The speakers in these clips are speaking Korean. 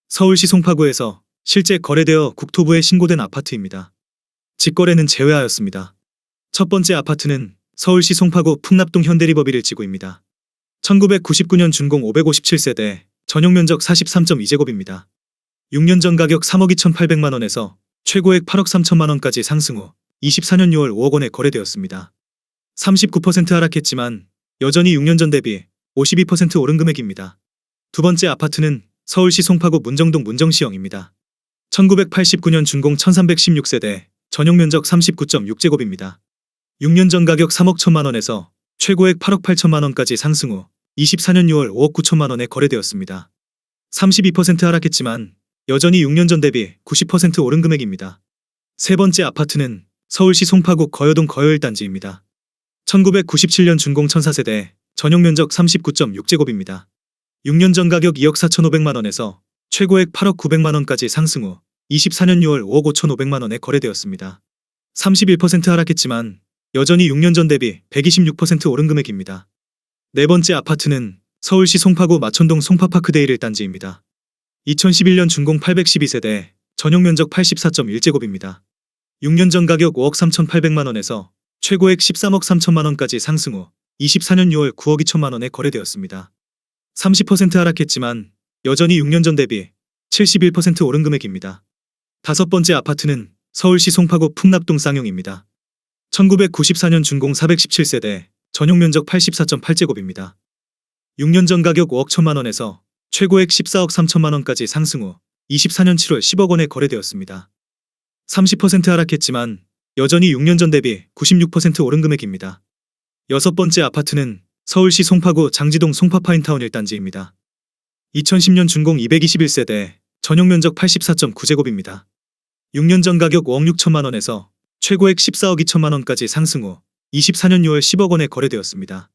서울시 송파구에서 실제 거래되어 국토부에 신고된 아파트입니다. 직거래는 제외하였습니다. 첫 번째 아파트는 서울시 송파구 풍납동 현대리버빌 1지구입니다. 1999년 준공 557세대, 전용 면적 43.2제곱입니다. 6년 전 가격 3억 2,800만 원에서 최고액 8억 3천만 원까지 상승 후 24년 6월 5억 원에 거래되었습니다. 39% 하락했지만 여전히 6년 전 대비 52% 오른 금액입니다. 두 번째 아파트는 서울시 송파구 문정동 문정시형입니다. 1989년 준공 1316세대, 전용 면적 39.6제곱입니다. 6년 전 가격 3억 1천만 원에서 최고액 8억 8천만 원까지 상승 후 24년 6월 5억 9천만 원에 거래되었습니다. 32% 하락했지만 여전히 6년 전 대비 90% 오른 금액입니다. 세 번째 아파트는 서울시 송파구 거여동 거여 1단지입니다. 1997년 준공 1004세대, 전용 면적 39.6제곱입니다. 6년 전 가격 2억 4,500만 원에서 최고액 8억 900만 원까지 상승 후 24년 6월 5억 5,500만 원에 거래되었습니다. 31% 하락했지만 여전히 6년 전 대비 126% 오른 금액입니다. 네 번째 아파트는 서울시 송파구 마천동 송파파크데일 1단지입니다. 2011년 준공 812세대, 전용 면적 84.1제곱입니다. 6년 전 가격 5억 3,800만 원에서 최고액 13억 3천만 원까지 상승 후 24년 6월 9억 2천만 원에 거래되었습니다. 30% 하락했지만 여전히 6년 전 대비 71% 오른 금액입니다. 다섯 번째 아파트는 서울시 송파구 풍납동 쌍용입니다. 1994년 준공 417세대, 전용 면적 84.8제곱입니다. 6년 전 가격 5억 1천만 원에서 최고액 14억 3천만 원까지 상승 후 24년 7월 10억 원에 거래되었습니다. 30% 하락했지만 여전히 6년 전 대비 96% 오른 금액입니다. 여섯 번째 아파트는 서울시 송파구 장지동 송파파인타운 1단지입니다. 2010년 준공 221세대, 전용 면적 84.9제곱입니다. 6년 전 가격 5억 6천만 원에서 최고액 14억 2천만 원까지 상승 후 24년 6월 10억 원에 거래되었습니다.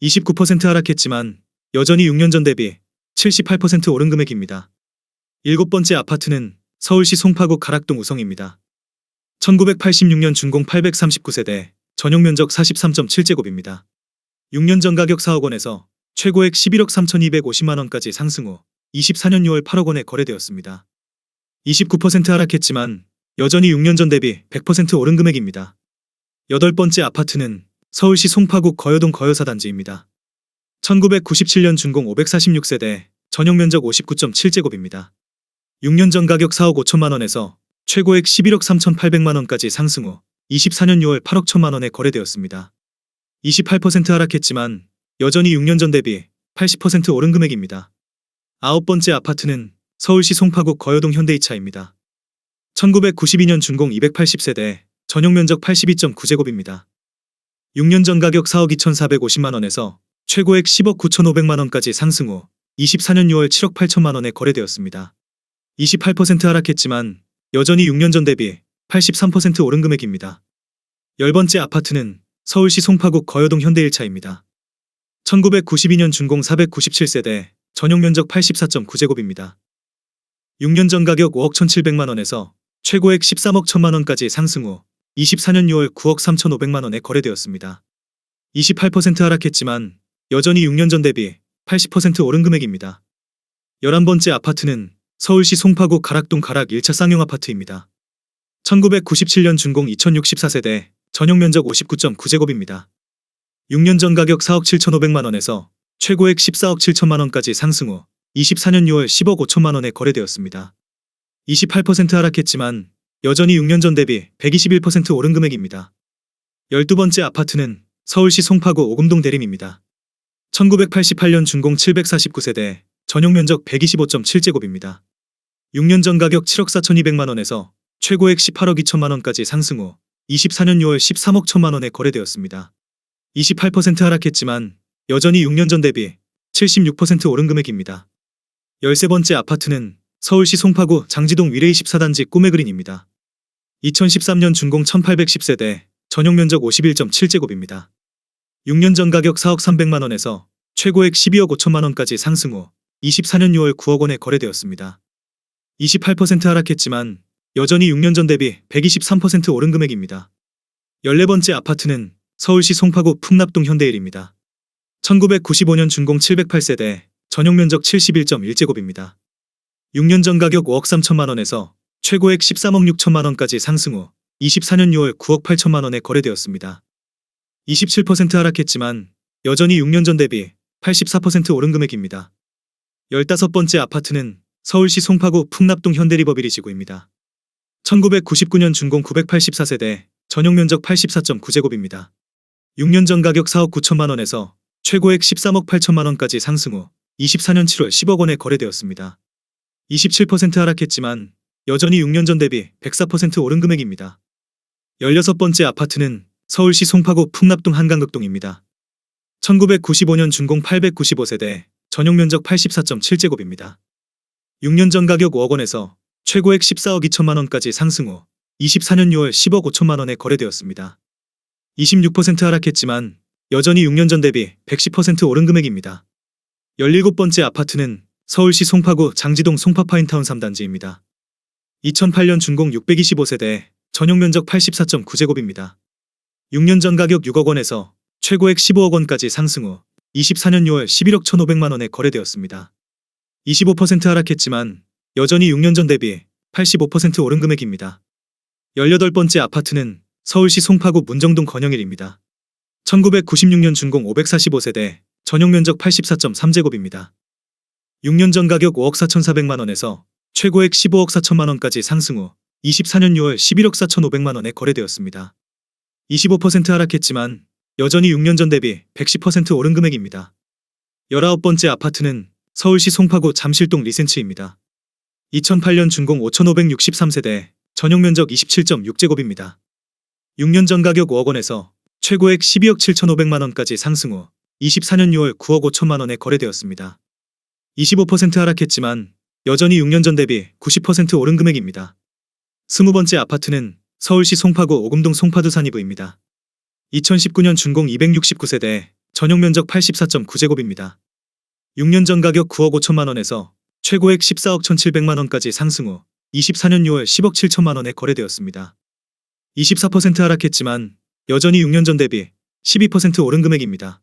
29% 하락했지만 여전히 6년 전 대비 78% 오른 금액입니다. 일곱 번째 아파트는 서울시 송파구 가락동 우성입니다. 1986년 준공 839세대, 전용 면적 43.7제곱입니다. 6년 전 가격 4억 원에서 최고액 11억 3,250만 원까지 상승 후 24년 6월 8억 원에 거래되었습니다. 29% 하락했지만 여전히 6년 전 대비 100% 오른 금액입니다. 여덟 번째 아파트는 서울시 송파구 거여동 거여사단지입니다. 1997년 준공 546세대, 전용 면적 59.7제곱입니다. 6년 전 가격 4억 5천만 원에서 최고액 11억 3,800만 원까지 상승 후 24년 6월 8억 1천만 원에 거래되었습니다. 28% 하락했지만 여전히 6년 전 대비 80% 오른 금액입니다. 아홉 번째 아파트는 서울시 송파구 거여동 현대이차입니다. 1992년 준공 280세대, 전용 면적 82.9제곱입니다. 6년 전 가격 4억 2,450만 원에서 최고액 10억 9,500만 원까지 상승 후 24년 6월 7억 8천만 원에 거래되었습니다. 28% 하락했지만 여전히 6년 전 대비 83% 오른 금액입니다. 열 번째 아파트는 서울시 송파구 거여동 현대일차입니다. 1992년 준공 497세대, 전용 면적 84.9제곱입니다. 6년 전 가격 5억 1,700만 원에서 최고액 13억 1천만 원까지 상승 후 24년 6월 9억 3,500만 원에 거래되었습니다. 28% 하락했지만 여전히 6년 전 대비 80% 오른 금액입니다. 11번째 아파트는 서울시 송파구 가락동 가락 1차 쌍용 아파트입니다. 1997년 준공 2064세대, 전용 면적 59.9제곱입니다. 6년 전 가격 4억 7,500만 원에서 최고액 14억 7천만 원까지 상승 후 24년 6월 10억 5천만 원에 거래되었습니다. 28% 하락했지만 여전히 6년 전 대비 121% 오른 금액입니다. 12번째 아파트는 서울시 송파구 오금동 대림입니다. 1988년 준공 749세대, 전용 면적 125.7제곱입니다. 6년 전 가격 7억 4,200만 원에서 최고액 18억 2천만 원까지 상승 후 24년 6월 13억 1천만 원에 거래되었습니다. 28% 하락했지만 여전히 6년 전 대비 76% 오른 금액입니다. 13번째 아파트는 서울시 송파구 장지동 위례 24단지 꿈의 그린입니다. 2013년 준공 1810세대, 전용 면적 51.7제곱입니다. 6년 전 가격 4억 300만 원에서 최고액 12억 5천만 원까지 상승 후 24년 6월 9억 원에 거래되었습니다. 28% 하락했지만 여전히 6년 전 대비 123% 오른 금액입니다. 14번째 아파트는 서울시 송파구 풍납동 현대일입니다. 1995년 준공 708세대, 전용 면적 71.1제곱입니다. 6년 전 가격 5억 3천만 원에서 최고액 13억 6천만 원까지 상승 후 24년 6월 9억 8천만 원에 거래되었습니다. 27% 하락했지만 여전히 6년 전 대비 84% 오른 금액입니다. 15번째 아파트는 서울시 송파구 풍납동 현대리버빌리 지구입니다. 1999년 준공 984세대, 전용 면적 84.9제곱입니다. 6년 전 가격 4억 9천만 원에서 최고액 13억 8천만 원까지 상승 후 24년 7월 10억 원에 거래되었습니다. 27% 하락했지만 여전히 6년 전 대비 104% 오른 금액입니다. 16번째 아파트는 서울시 송파구 풍납동 한강극동입니다. 1995년 준공 895세대, 전용 면적 84.7제곱입니다. 6년 전 가격 5억 원에서 최고액 14억 2천만 원까지 상승 후 24년 6월 10억 5천만 원에 거래되었습니다. 26% 하락했지만 여전히 6년 전 대비 110% 오른 금액입니다. 17번째 아파트는 서울시 송파구 장지동 송파파인타운 3단지입니다. 2008년 준공 625세대, 전용 면적 84.9제곱입니다. 6년 전 가격 6억 원에서 최고액 15억 원까지 상승 후 24년 6월 11억 1,500만 원에 거래되었습니다. 25% 하락했지만 여전히 6년 전 대비 85% 오른 금액입니다. 18번째 아파트는 서울시 송파구 문정동 건영일입니다. 1996년 준공 545세대, 전용 면적 84.3제곱입니다. 6년 전 가격 5억 4,400만 원에서 최고액 15억 4천만 원까지 상승 후 24년 6월 11억 4,500만 원에 거래되었습니다. 25% 하락했지만 여전히 6년 전 대비 110% 오른 금액입니다. 19번째 아파트는 서울시 송파구 잠실동 리센츠입니다. 2008년 준공 5,563세대, 전용 면적 27.6제곱입니다. 6년 전 가격 5억 원에서 최고액 12억 7,500만 원까지 상승 후 24년 6월 9억 5천만 원에 거래되었습니다. 25% 하락했지만 여전히 6년 전 대비 90% 오른 금액입니다. 20번째 아파트는 서울시 송파구 오금동 송파두산이브입니다. 2019년 준공 269세대, 전용 면적 84.9제곱입니다. 6년 전 가격 9억 5천만 원에서 최고액 14억 1,700만 원까지 상승 후 24년 6월 10억 7천만 원에 거래되었습니다. 24% 하락했지만 여전히 6년 전 대비 12% 오른 금액입니다.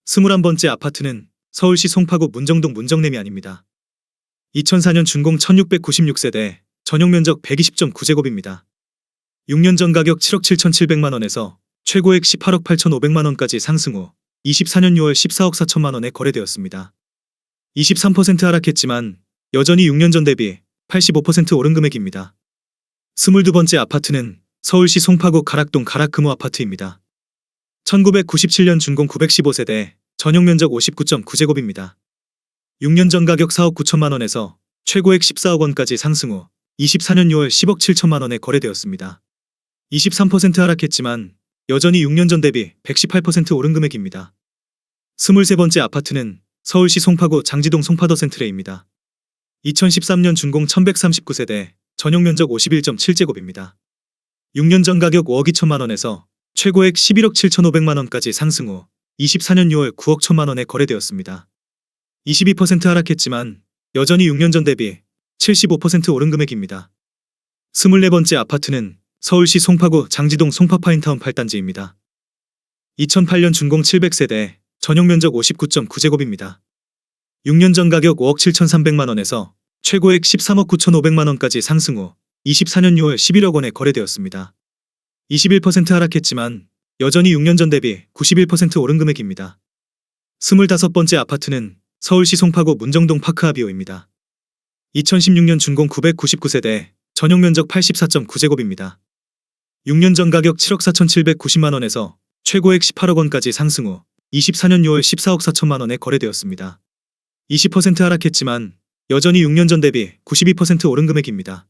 21번째 아파트는 서울시 송파구 문정동 문정내미안입니다. 2004년 준공 1696세대, 전용 면적 120.9제곱입니다. 6년 전 가격 7억 7,700만 원에서 최고액 18억 8,500만 원까지 상승 후 24년 6월 14억 4천만 원에 거래되었습니다. 23% 하락했지만 여전히 6년 전 대비 85% 오른 금액입니다. 22번째 아파트는 서울시 송파구 가락동 가락금호 아파트입니다. 1997년 준공 915세대, 전용 면적 59.9제곱입니다. 6년 전 가격 4억 9천만 원에서 최고액 14억 원까지 상승 후 24년 6월 10억 7천만 원에 거래되었습니다. 23% 하락했지만 여전히 6년 전 대비 118% 오른 금액입니다. 23번째 아파트는 서울시 송파구 장지동 송파더센트레입니다. 2013년 준공 1139세대, 전용 면적 51.7제곱입니다. 6년 전 가격 5억 2천만 원에서 최고액 11억 7,500만 원까지 상승 후 24년 6월 9억 1천만 원에 거래되었습니다. 22% 하락했지만 여전히 6년 전 대비 75% 오른 금액입니다. 24번째 아파트는 서울시 송파구 장지동 송파파인타운 8단지입니다. 2008년 준공 700세대, 전용 면적 59.9제곱입니다. 6년 전 가격 5억 7,300만 원에서 최고액 13억 9,500만 원까지 상승 후 24년 6월 11억 원에 거래되었습니다. 21% 하락했지만 여전히 6년 전 대비 91% 오른 금액입니다. 25번째 아파트는 서울시 송파구 문정동 파크아비오입니다. 2016년 준공 999세대, 전용 면적 84.9제곱입니다. 6년 전 가격 7억 4,790만 원에서 최고액 18억 원까지 상승 후 24년 6월 14억 4천만 원에 거래되었습니다. 20% 하락했지만 여전히 6년 전 대비 92% 오른 금액입니다.